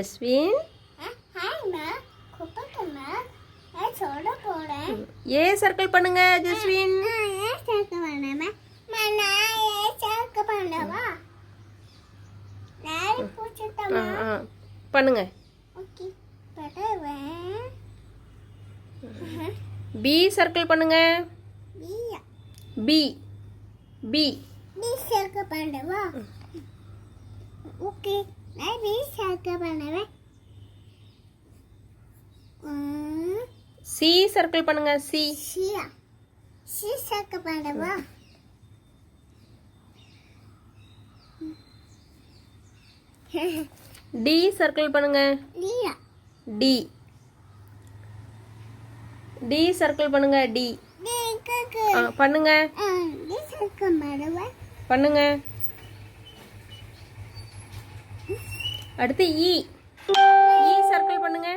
அஸ்வின் ஏ circle பண்ணுங்க ஜஸ்வின். பண்ணுங்க. B circle பண்ணுங்க. பி பி சர்க்கிள் பண்ணவா? ஓகே, நான் பி சர்க்கிள் பண்ணுவேன். சி சர்க்கிள் பண்ணுங்க. சி சி சர்க்கிள் பண்ணவா? டி சர்க்கிள் பண்ணுங்க. டி டி சர்க்கிள் பண்ணுங்க. டி பண்ணுங்க. பண்ணுங்க. அடுத்து இ இ சர்க்கிள் பண்ணுங்க.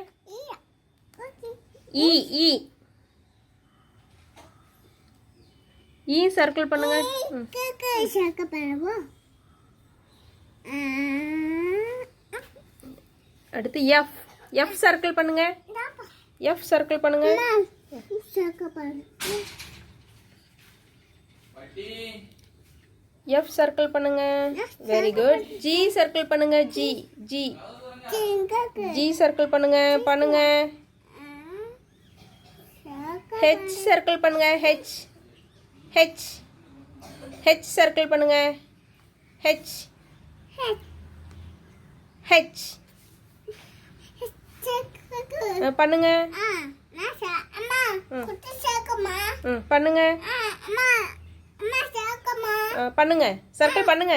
இ இ இ சர்க்கிள் பண்ணுங்க. சர்க்கிள் பண்ணவா? அடுத்து எஃப் எஃப் சர்க்கிள் பண்ணுங்க. எஃப் சர்க்கிள் பண்ணுங்க. எஃப் சர்க்கிள் பண்ணுங்க. Very good. ஜி சர்க்கிள் பண்ணுங்க. ஜி ஜி ஜி சர்க்கிள் பண்ணுங்க. பண்ணுங்க. ஹெச் சர்க்கிள் பண்ணுங்க. ஹெச் ஹெச் ஹெச் சர்க்கிள் பண்ணுங்க. ஹெச் ஹெச் பண்ணுங்க. பண்ணுங்க. பண்ணுங்க. சர்க்கிள் பண்ணுங்க.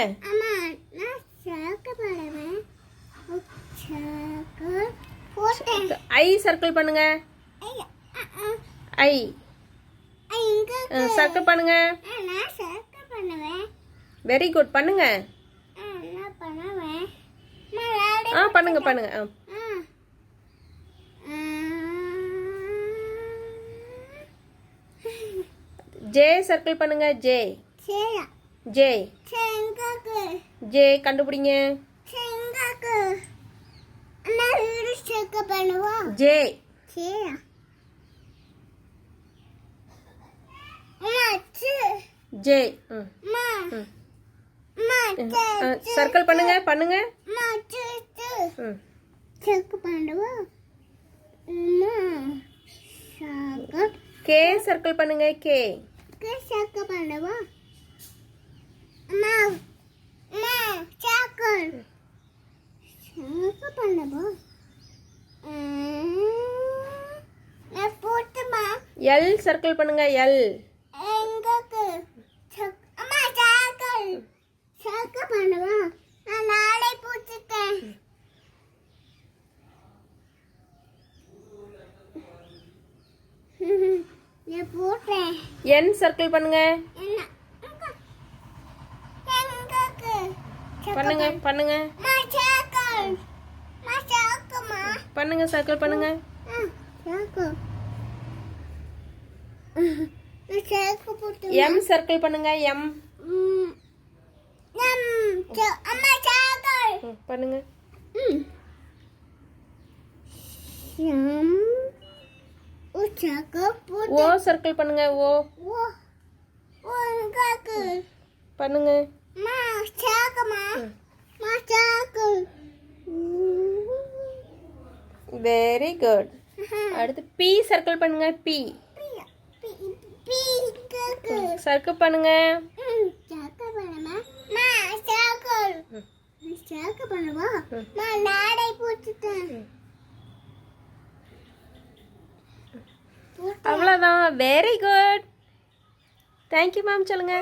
ஐ சர்க்கிள் பண்ணுங்க. ஐ சர்க்கிள் பண்ணுங்க. Very good. பண்ணுங்க. பண்ணுங்க. பண்ணுங்க. ஜே சர்க்கிள் பண்ணுங்க. ஜே ஜே ஜே கண்டுபிடிங்க. ஜே ஜே சர்க்கிள் பண்ணுங்க. பண்ணுங்க. கே சர்க்கிள் பண்ணுங்க. கே சர்க்கிள் பண்ணவா? எல் சர்க்கிள் பண்ணுங்க. எல் சர்க்கிள் பண்ணவா? நான் நாளை பூச்சிட்டேன். என் சர்க்கிள் பண்ணுங்க. பண்ணுங்க. பண்ணுங்க. பண்ணுங்க. சர்க்கிள் பண்ணுங்க. எம் சர்க்கிள் பண்ணுங்க. எம் பண்ணுங்க. ஓ சர்க்கிள் பண்ணுங்க. ஓ பண்ணுங்க. Very good. அடுத்து பி சர்க்கிள் பண்ணுங்க. பி சர்க்கிள் பண்ணுங்க. அவ்வளோதான். Very good. Thank you ma'am. சொல்லுங்க.